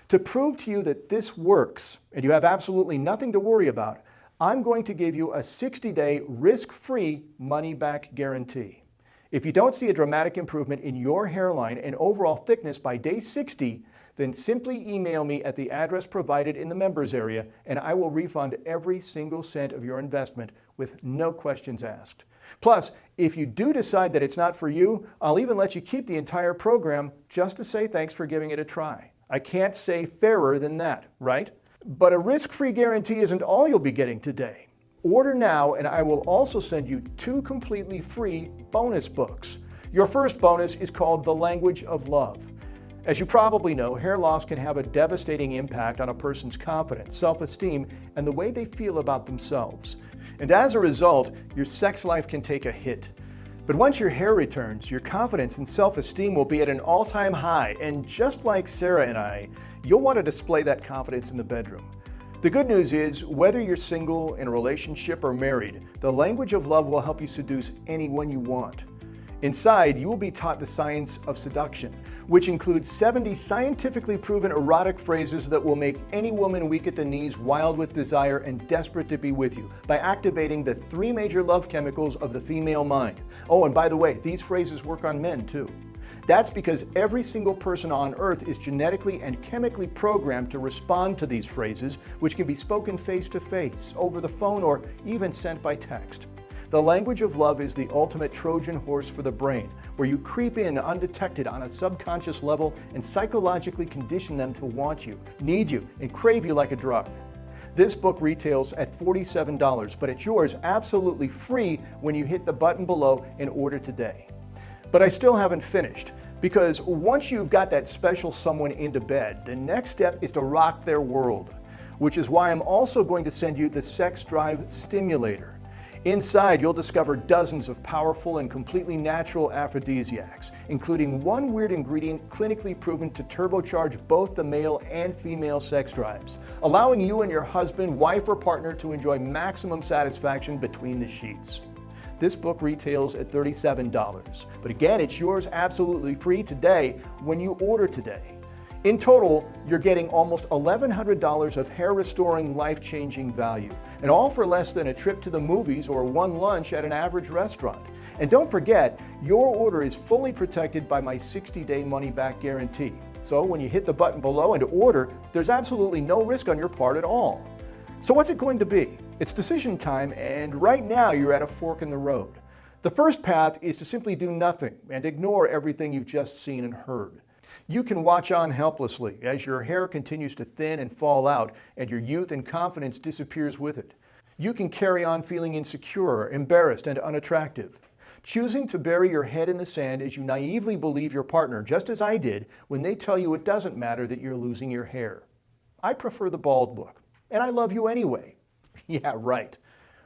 To prove to you that this works and you have absolutely nothing to worry about, I'm going to give you a 60-day risk-free money-back guarantee. If you don't see a dramatic improvement in your hairline and overall thickness by day 60, then simply email me at the address provided in the members area and I will refund every single cent of your investment with no questions asked. Plus, if you do decide that it's not for you, I'll even let you keep the entire program just to say thanks for giving it a try. I can't say fairer than that, right? But a risk-free guarantee isn't all you'll be getting today. Order now and I will also send you 2 completely free bonus books. Your first bonus is called The Language of Love. As you probably know, hair loss can have a devastating impact on a person's confidence, self-esteem, and the way they feel about themselves. And as a result, your sex life can take a hit. But once your hair returns, your confidence and self-esteem will be at an all-time high, and just like Sarah and I, you'll want to display that confidence in the bedroom. The good news is, whether you're single, in a relationship, or married, the Language of Love will help you seduce anyone you want. Inside, you will be taught the science of seduction, which includes 70 scientifically proven erotic phrases that will make any woman weak at the knees, wild with desire, and desperate to be with you by activating the 3 major love chemicals of the female mind. Oh, and by the way, these phrases work on men too. That's because every single person on Earth is genetically and chemically programmed to respond to these phrases, which can be spoken face to face, over the phone, or even sent by text. The Language of Love is the ultimate Trojan horse for the brain, where you creep in undetected on a subconscious level and psychologically condition them to want you, need you, and crave you like a drug. This book retails at $47, but it's yours absolutely free when you hit the button below and order today. But I still haven't finished, because once you've got that special someone into bed, the next step is to rock their world, which is why I'm also going to send you the Sex Drive Stimulator. Inside, you'll discover dozens of powerful and completely natural aphrodisiacs, including one weird ingredient clinically proven to turbocharge both the male and female sex drives, allowing you and your husband, wife, or partner to enjoy maximum satisfaction between the sheets. This book retails at $37, but again, it's yours absolutely free today when you order today. In total, you're getting almost $1,100 of hair-restoring, life-changing value, and all for less than a trip to the movies or one lunch at an average restaurant. And don't forget, your order is fully protected by my 60-day money-back guarantee. So when you hit the button below and order, there's absolutely no risk on your part at all. So what's it going to be? It's decision time, and right now you're at a fork in the road. The first path is to simply do nothing and ignore everything you've just seen and heard. You can watch on helplessly as your hair continues to thin and fall out and your youth and confidence disappears with it. You can carry on feeling insecure, embarrassed, and unattractive, choosing to bury your head in the sand as you naively believe your partner, just as I did, when they tell you it doesn't matter that you're losing your hair. I prefer the bald look, and I love you anyway. Yeah, right.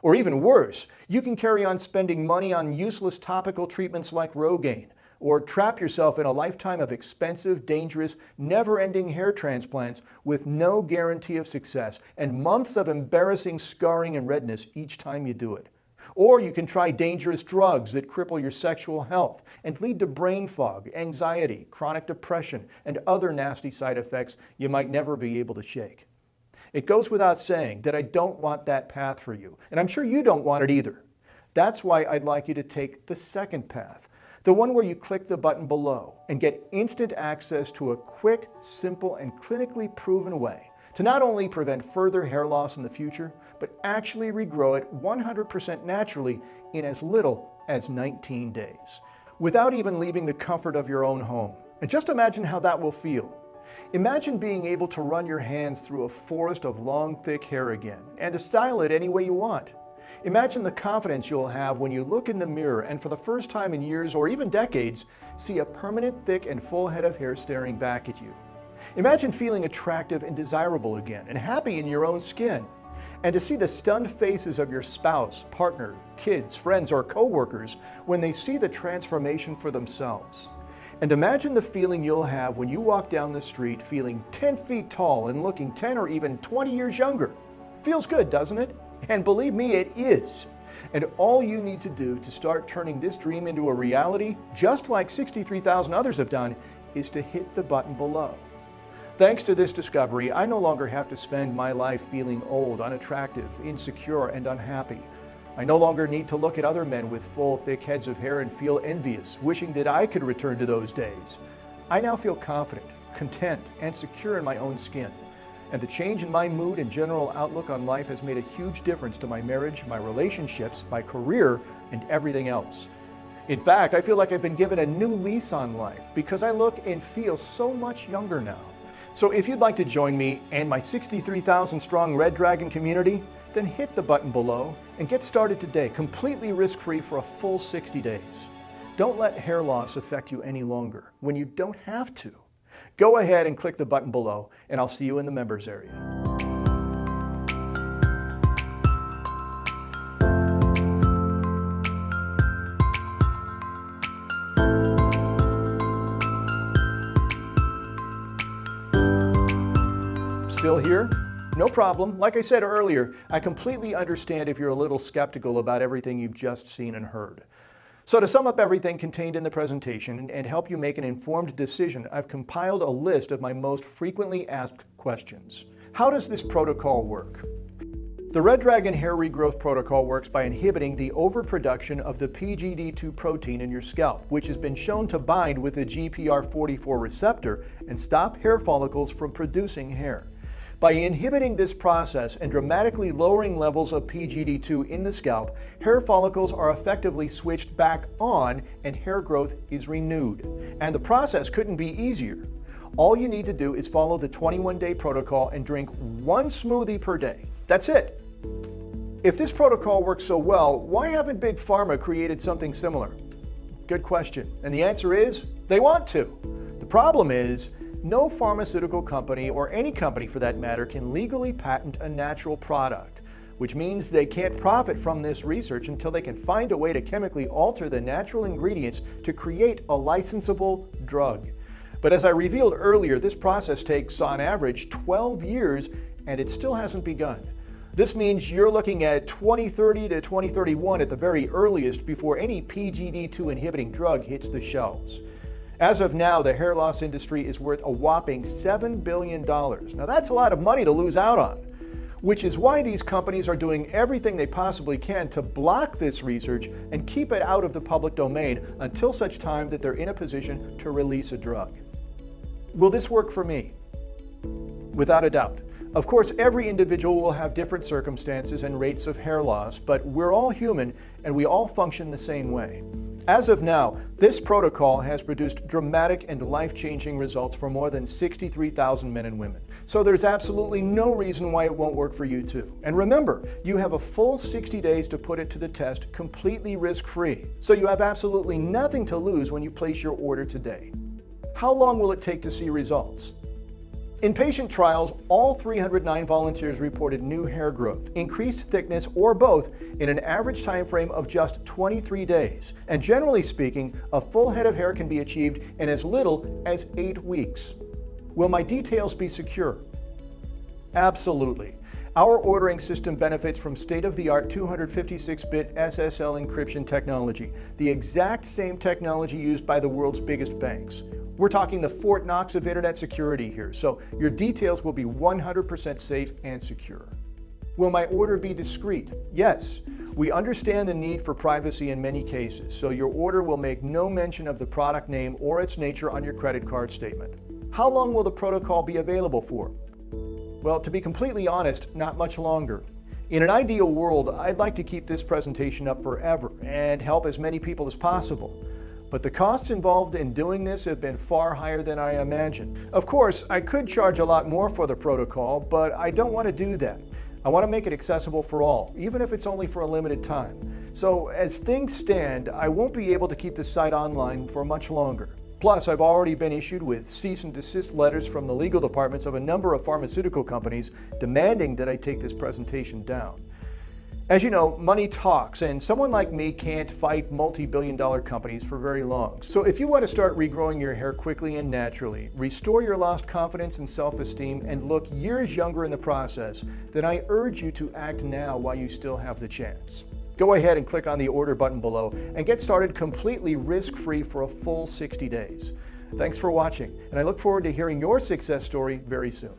Or even worse, you can carry on spending money on useless topical treatments like Rogaine, or trap yourself in a lifetime of expensive, dangerous, never-ending hair transplants with no guarantee of success and months of embarrassing scarring and redness each time you do it. Or you can try dangerous drugs that cripple your sexual health and lead to brain fog, anxiety, chronic depression, and other nasty side effects you might never be able to shake. It goes without saying that I don't want that path for you, and I'm sure you don't want it either. That's why I'd like you to take the second path, the one where you click the button below and get instant access to a quick, simple, and clinically proven way to not only prevent further hair loss in the future, but actually regrow it 100% naturally in as little as 19 days, without even leaving the comfort of your own home. And just imagine how that will feel. Imagine being able to run your hands through a forest of long, thick hair again, and to style it any way you want. Imagine the confidence you'll have when you look in the mirror and for the first time in years or even decades, see a permanent, thick, and full head of hair staring back at you. Imagine feeling attractive and desirable again and happy in your own skin. And to see the stunned faces of your spouse, partner, kids, friends, or coworkers when they see the transformation for themselves. And imagine the feeling you'll have when you walk down the street feeling 10 feet tall and looking 10 or even 20 years younger. Feels good, doesn't it? And believe me, it is. And all you need to do to start turning this dream into a reality, just like 63,000 others have done, is to hit the button below. Thanks to this discovery, I no longer have to spend my life feeling old, unattractive, insecure, and unhappy. I no longer need to look at other men with full, thick heads of hair and feel envious, wishing that I could return to those days. I now feel confident, content, and secure in my own skin. And the change in my mood and general outlook on life has made a huge difference to my marriage, my relationships, my career, and everything else. In fact, I feel like I've been given a new lease on life because I look and feel so much younger now. So if you'd like to join me and my 63,000 strong Red Dragon community, then hit the button below and get started today, completely risk-free for a full 60 days. Don't let hair loss affect you any longer when you don't have to. Go ahead and click the button below, and I'll see you in the members area. Still here? No problem. Like I said earlier, I completely understand if you're a little skeptical about everything you've just seen and heard. So to sum up everything contained in the presentation and help you make an informed decision, I've compiled a list of my most frequently asked questions. How does this protocol work? The Red Dragon Hair Regrowth Protocol works by inhibiting the overproduction of the PGD2 protein in your scalp, which has been shown to bind with the GPR44 receptor and stop hair follicles from producing hair. By inhibiting this process and dramatically lowering levels of PGD2 in the scalp, hair follicles are effectively switched back on and hair growth is renewed. And the process couldn't be easier. All you need to do is follow the 21-day protocol and drink one smoothie per day. That's it. If this protocol works so well, why haven't Big Pharma created something similar? Good question. And the answer is, they want to. The problem is, no pharmaceutical company, or any company for that matter, can legally patent a natural product. which means they can't profit from this research until they can find a way to chemically alter the natural ingredients to create a licensable drug. But as I revealed earlier, this process takes on average 12 years and it still hasn't begun. This means you're looking at 2030 to 2031 at the very earliest before any PGD2 inhibiting drug hits the shelves. As of now, the hair loss industry is worth a whopping $7 billion. Now that's a lot of money to lose out on, which is why these companies are doing everything they possibly can to block this research and keep it out of the public domain until such time that they're in a position to release a drug. Will this work for me? Without a doubt. Of course, every individual will have different circumstances and rates of hair loss, but we're all human and we all function the same way. As of now, this protocol has produced dramatic and life-changing results for more than 63,000 men and women. So there's absolutely no reason why it won't work for you too. And remember, you have a full 60 days to put it to the test completely risk-free. So you have absolutely nothing to lose when you place your order today. How long will it take to see results? In patient trials, all 309 volunteers reported new hair growth, increased thickness, or both in an average time frame of just 23 days. And generally speaking, a full head of hair can be achieved in as little as 8 weeks. Will my details be secure? Absolutely. Our ordering system benefits from state-of-the-art 256-bit SSL encryption technology, the exact same technology used by the world's biggest banks. We're talking the Fort Knox of internet security here, so your details will be 100% safe and secure. Will my order be discreet? Yes. We understand the need for privacy in many cases, so your order will make no mention of the product name or its nature on your credit card statement. How long will the protocol be available for? Well, to be completely honest, not much longer. In an ideal world, I'd like to keep this presentation up forever and help as many people as possible. But the costs involved in doing this have been far higher than I imagined. Of course, I could charge a lot more for the protocol, but I don't want to do that. I want to make it accessible for all, even if it's only for a limited time. So as things stand, I won't be able to keep the site online for much longer. Plus, I've already been issued with cease and desist letters from the legal departments of a number of pharmaceutical companies demanding that I take this presentation down. As you know, money talks, and someone like me can't fight multi-billion-dollar companies for very long. So if you want to start regrowing your hair quickly and naturally, restore your lost confidence and self-esteem, and look years younger in the process, then I urge you to act now while you still have the chance. Go ahead and click on the order button below and get started completely risk-free for a full 60 days. Thanks for watching, and I look forward to hearing your success story very soon.